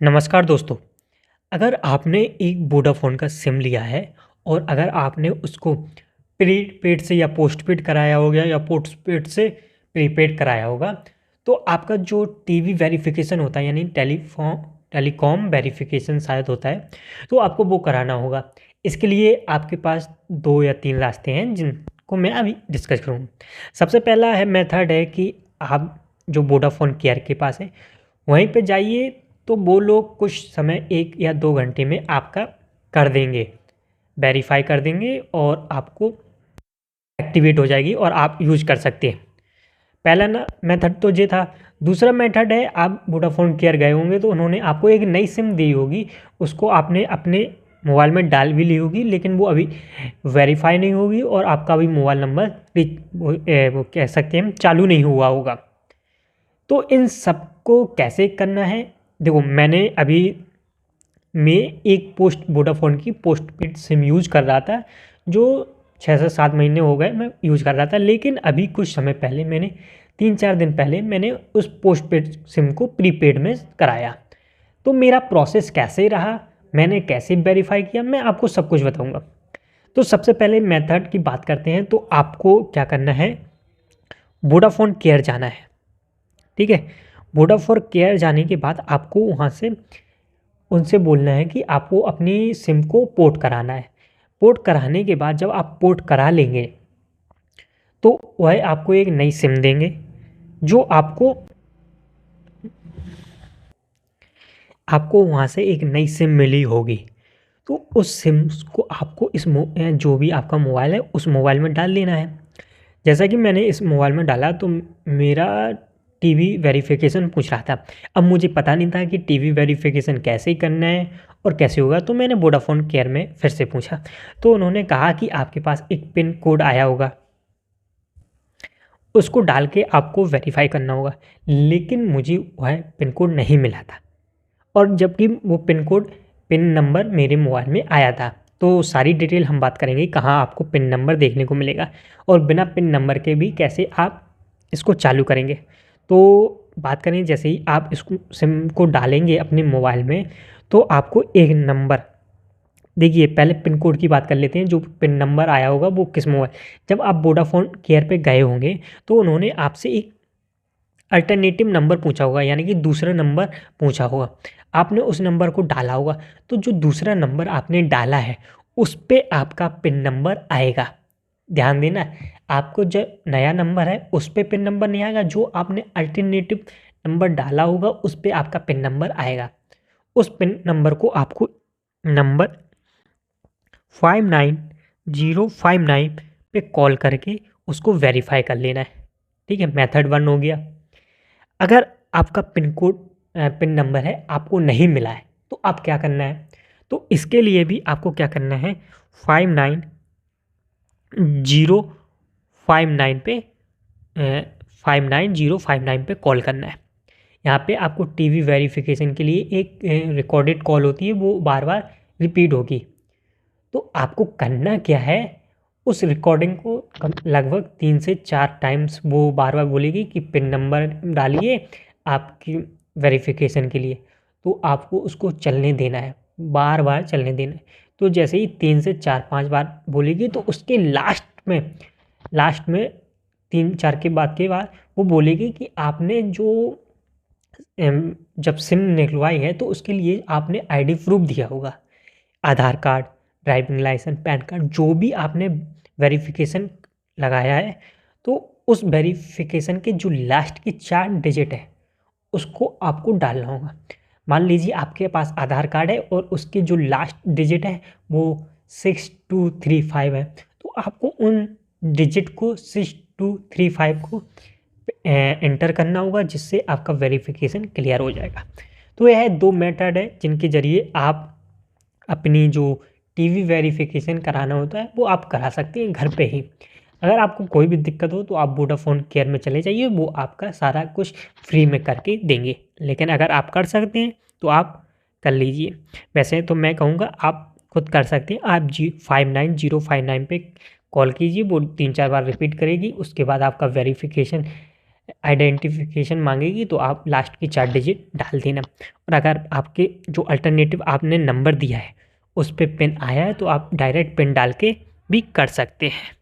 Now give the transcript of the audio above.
नमस्कार दोस्तों। अगर आपने एक वोडाफ़ोन का सिम लिया है और अगर आपने उसको प्रीपेड से या पोस्टपेड कराया होगा या पोस्टपेड से प्रीपेड कराया होगा, तो आपका जो टीवी वेरिफ़िकेशन होता है यानी टेलीकॉम वेरिफ़िकेशन शायद होता है, तो आपको वो कराना होगा। इसके लिए आपके पास 2 या 3 रास्ते हैं जिनको मैं अभी डिस्कस करूँगा। सबसे पहला मेथड है कि आप जो वोडाफ़ोन केयर के पास है वहीं पे जाइए, तो वो लोग कुछ समय 1 या 2 घंटे में आपका कर देंगे, वेरीफ़ाई कर देंगे और आपको एक्टिवेट हो जाएगी और आप यूज़ कर सकते हैं। पहला ना मेथड तो ये था। दूसरा मेथड है, आप वोडाफ़ोन केयर गए होंगे तो उन्होंने आपको एक नई सिम दी होगी, उसको आपने अपने मोबाइल में डाल भी ली होगी, लेकिन वो अभी वेरीफ़ाई नहीं होगी और आपका अभी मोबाइल नंबर वो कह सकते हैं चालू नहीं हुआ होगा। तो इन सबको कैसे करना है? देखो, मैंने अभी मैं एक वोडाफ़ोन की पोस्टपेड सिम यूज़ कर रहा था, जो 6 से 7 महीने हो गए मैं यूज़ कर रहा था। लेकिन अभी कुछ समय पहले मैंने 3-4 दिन पहले मैंने उस पोस्टपेड सिम को प्रीपेड में कराया। तो मेरा प्रोसेस कैसे रहा, मैंने कैसे वेरीफ़ाई किया, मैं आपको सब कुछ बताऊँगा। तो सबसे पहले मेथड की बात करते हैं, तो आपको क्या करना है, वोडाफ़ोन केयर जाना है, ठीक है? वोडाफ़ोन केयर जाने के बाद आपको वहाँ से उनसे बोलना है कि आपको अपनी सिम को पोर्ट कराना है। पोर्ट कराने के बाद जब आप पोर्ट करा लेंगे, तो वह आपको एक नई सिम देंगे, जो आपको वहाँ से एक नई सिम मिली होगी। तो उस सिम को आपको जो भी आपका मोबाइल है, उस मोबाइल में डाल देना है। जैसा कि मैंने इस मोबाइल में डाला, तो मेरा टीवी वेरिफ़िकेशन पूछ रहा था। अब मुझे पता नहीं था कि टीवी वेरिफ़िकेशन कैसे करना है और कैसे होगा, तो मैंने वोडाफ़ोन केयर में फिर से पूछा। तो उन्होंने कहा कि आपके पास एक पिन कोड आया होगा, उसको डाल के आपको वेरीफ़ाई करना होगा। लेकिन मुझे वह पिन कोड नहीं मिला था, और जबकि वो पिन नंबर मेरे मोबाइल में आया था। तो सारी डिटेल हम बात करेंगे, कहाँ आपको पिन नंबर देखने को मिलेगा और बिना पिन नंबर के भी कैसे आप इसको चालू करेंगे। तो बात करें, जैसे ही आप इसको सिम को डालेंगे अपने मोबाइल में, तो आपको एक नंबर, देखिए पहले पिन कोड की बात कर लेते हैं। जो पिन नंबर आया होगा वो किस मोबाइल, जब आप वोडाफ़ोन केयर पे गए होंगे, तो उन्होंने आपसे एक अल्टरनेटिव नंबर पूछा होगा, यानी कि दूसरा नंबर पूछा होगा। आपने उस नंबर को डाला होगा, तो जो दूसरा नंबर आपने डाला है, उस पे आपका पिन नंबर आएगा। ध्यान देना, आपको जो नया नंबर है, उस पे पिन नंबर नहीं आएगा, जो आपने अल्टरनेटिव नंबर डाला होगा, उस पे आपका पिन नंबर आएगा। उस पिन नंबर को आपको नंबर 59059 पे कॉल करके उसको वेरीफ़ाई कर लेना है। ठीक है? मेथड 1 हो गया। अगर आपका पिन नंबर है आपको नहीं मिला है, तो आप क्या करना है? तो इसके लिए भी आपको क्या करना है, 59059 पे 59059 पे कॉल करना है। यहाँ पे आपको टीवी वेरिफ़िकेशन के लिए एक रिकॉर्डेड कॉल होती है, वो बार-बार रिपीट होगी। तो आपको करना क्या है, उस रिकॉर्डिंग को लगभग 3 से 4 टाइम्स वो बार-बार बोलेगी कि पिन नंबर डालिए आपकी वेरिफ़िकेशन के लिए। तो आपको उसको चलने देना है, बार-बार चलने देना है। तो जैसे ही 3 से 4-5 बार बोलेगी, तो उसके लास्ट में 3-4 के बाद वो बोलेगी कि आपने जो जब सिम निकलवाई है, तो उसके लिए आपने आईडी प्रूफ़ दिया होगा। Aadhaar card, driving licence, PAN card, जो भी आपने वेरिफ़िकेशन लगाया है, तो उस वेरिफ़िकेशन के जो लास्ट के 4 डिजिट है, उसको आपको डालना होगा। मान लीजिए आपके पास आधार कार्ड है और उसके जो लास्ट डिजिट है वो 6235 है, तो आपको उन डिजिट को 6235 को एंटर करना होगा, जिससे आपका वेरिफ़िकेशन क्लियर हो जाएगा। तो यह 2 मेथड है जिनके ज़रिए आप अपनी जो टीवी वेरिफ़िकेशन कराना होता है, वो आप करा सकते हैं घर पे ही। अगर आपको कोई भी दिक्कत हो, तो आप वोडाफ़ोन केयर में चले जाइए, वो आपका सारा कुछ फ्री में करके देंगे। लेकिन अगर आप कर सकते हैं, तो आप कर लीजिए। वैसे तो मैं कहूँगा आप खुद कर सकते हैं। आप 59059 पे कॉल कीजिए, वो 3-4 बार रिपीट करेगी, उसके बाद आपका वेरिफ़िकेशन आइडेंटिफिकेशन मांगेगी तो आप लास्ट की 4 डिजिट डाल देना। और अगर आपके जो अल्टरनेटिव आपने नंबर दिया है उस पे पिन आया है तो आप डायरेक्ट पिन डाल के भी कर सकते हैं।